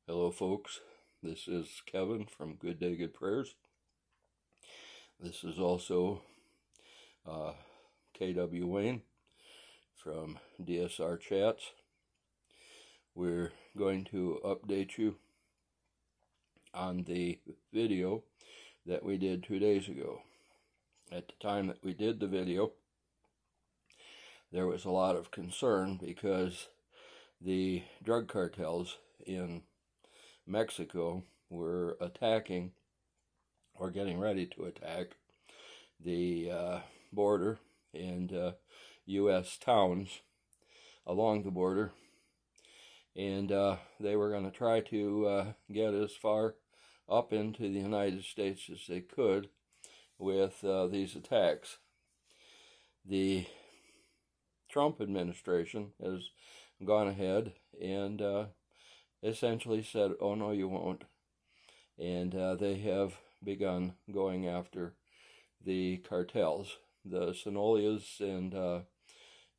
Hello, folks. This is Kevin from Good Day, Good Prayers. This is also KW Wayne from DSR Chats. We're going to update you on the video that we did 2 days ago. At the time that we did the video, there was a lot of concern because the drug cartels in Mexico were attacking or getting ready to attack the border and U.S. towns along the border, and they were going to try to get as far up into the United States as they could with these attacks. The Trump administration has gone ahead and essentially said, oh no, you won't. And they have begun going after the cartels. The Sinolias and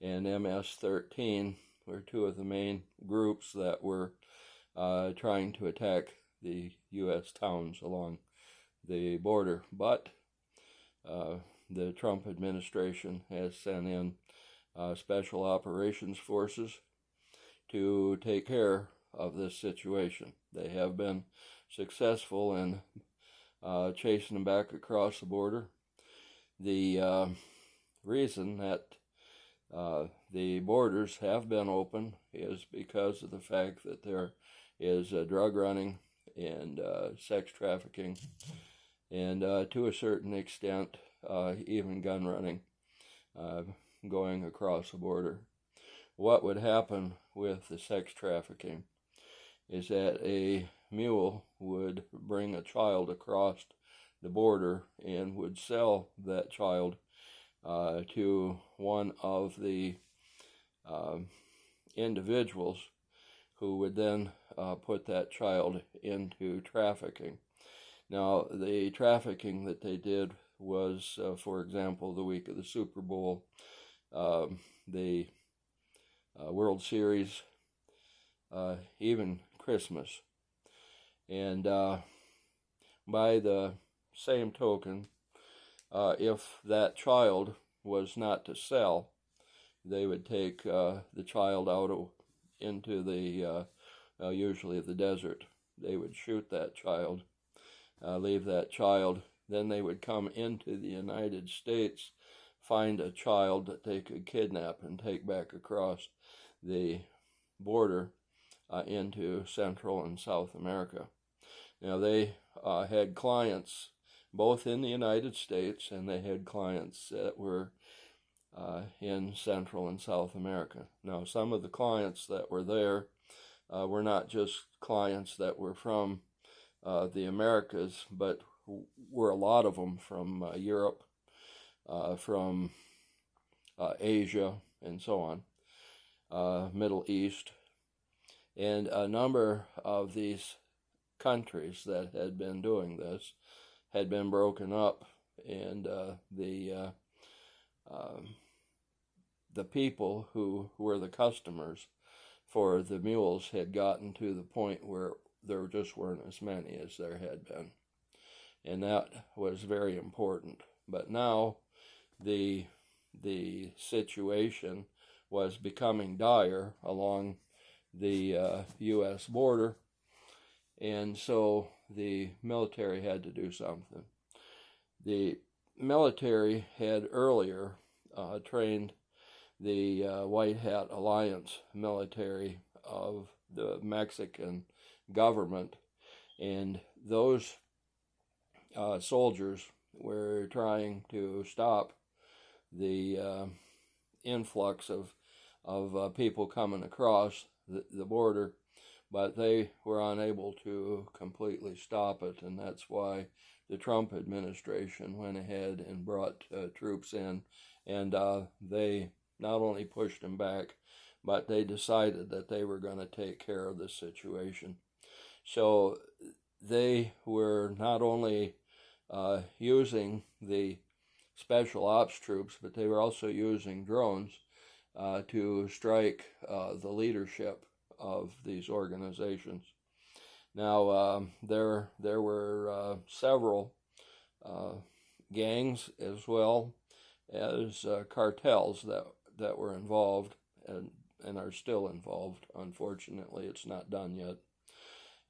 MS-13 were two of the main groups that were trying to attack the U.S. towns along the border. But the Trump administration has sent in special operations forces to take care of this situation. They have been successful in chasing them back across the border. The reason that the borders have been open is because of the fact that there is drug running and sex trafficking, and to a certain extent even gun running going across the border. What would happen with the sex trafficking is that a mule would bring a child across the border and would sell that child to one of the individuals who would then put that child into trafficking. Now, the trafficking that they did was, for example, the week of the Super Bowl, the World Series, even Christmas. And by the same token, if that child was not to sell, they would take the child out into the, usually the desert. They would shoot that child, leave that child, then they would come into the United States, find a child that they could kidnap and take back across the border into Central and South America. Now, they had clients both in the United States, and they had clients that were in Central and South America. Now, some of the clients that were there were not just clients that were from the Americas, but were a lot of them from Europe, from Asia, and so on, Middle East. And a number of these countries that had been doing this had been broken up, and the people who were the customers for the mules had gotten to the point where there just weren't as many as there had been. And that was very important. But now the situation was becoming dire along the U.S. border, and so the military had to do something. The military had earlier trained the White Hat Alliance military of the Mexican government, and those soldiers were trying to stop the influx of people coming across the border, but they were unable to completely stop it, and that's why the Trump administration went ahead and brought troops in, and they not only pushed them back, but they decided that they were going to take care of this situation. So they were not only using the special ops troops, but they were also using drones to strike the leadership of these organizations. Now, there were several gangs as well as cartels that were involved and are still involved. Unfortunately, it's not done yet.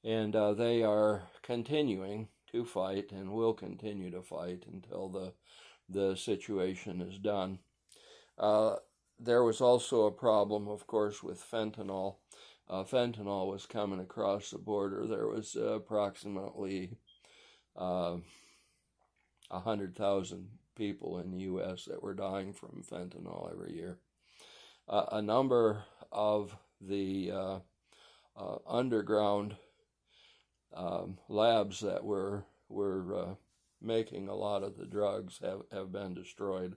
And they are continuing to fight and will continue to fight until the situation is done. There was also a problem, of course, with fentanyl. Fentanyl was coming across the border. There was approximately 100,000 people in the U.S. that were dying from fentanyl every year. A number of the underground labs that were making a lot of the drugs have been destroyed,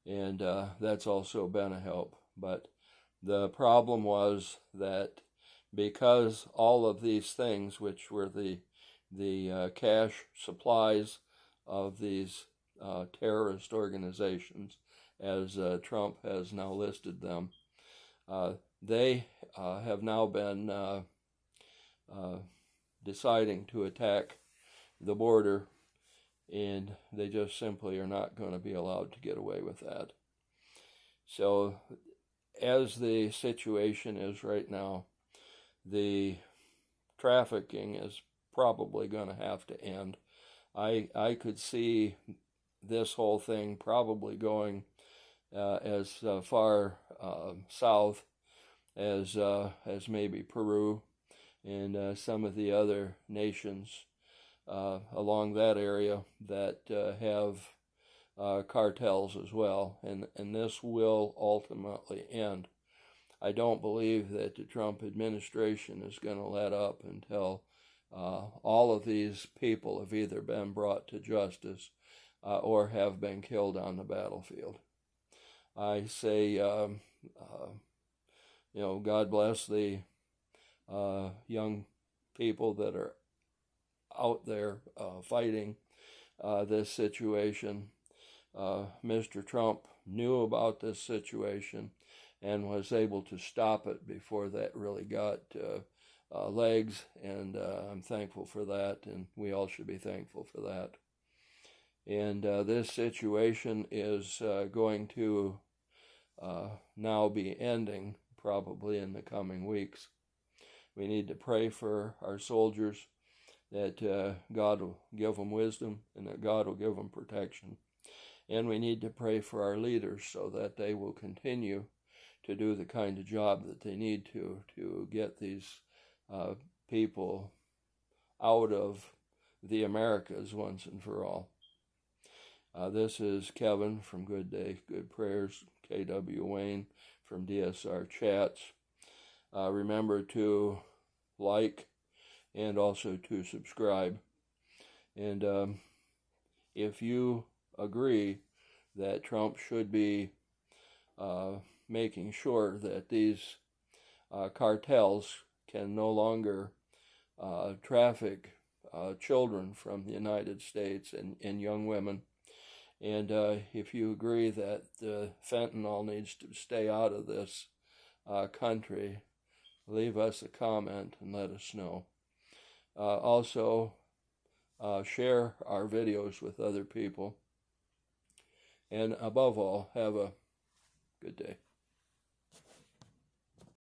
and that's also been a help. But the problem was that because all of these things, which were the cash supplies of these terrorist organizations, as Trump has now listed them, they have now been deciding to attack the border, and they just simply are not going to be allowed to get away with that. So, as the situation is right now, the trafficking is probably going to have to end. I could see this whole thing probably going as far south as maybe Peru and some of the other nations along that area that have cartels as well, and this will ultimately end. I don't believe that the Trump administration is going to let up until all of these people have either been brought to justice or have been killed on the battlefield. I say, God bless the young people that are out there fighting this situation. Mr. Trump knew about this situation and was able to stop it before that really got legs, and I'm thankful for that, and we all should be thankful for that. And this situation is going to now be ending probably in the coming weeks. We need to pray for our soldiers that God will give them wisdom and that God will give them protection. And we need to pray for our leaders so that they will continue to do the kind of job that they need to get these people out of the Americas once and for all. This is Kevin from Good Day, Good Prayers, K.W. Wayne from DSR Chats. Remember to like and also to subscribe. And if you agree that Trump should be making sure that these cartels can no longer traffic children from the United States and young women, and if you agree that fentanyl needs to stay out of this country, leave us a comment and let us know. Also, share our videos with other people. And above all, have a good day.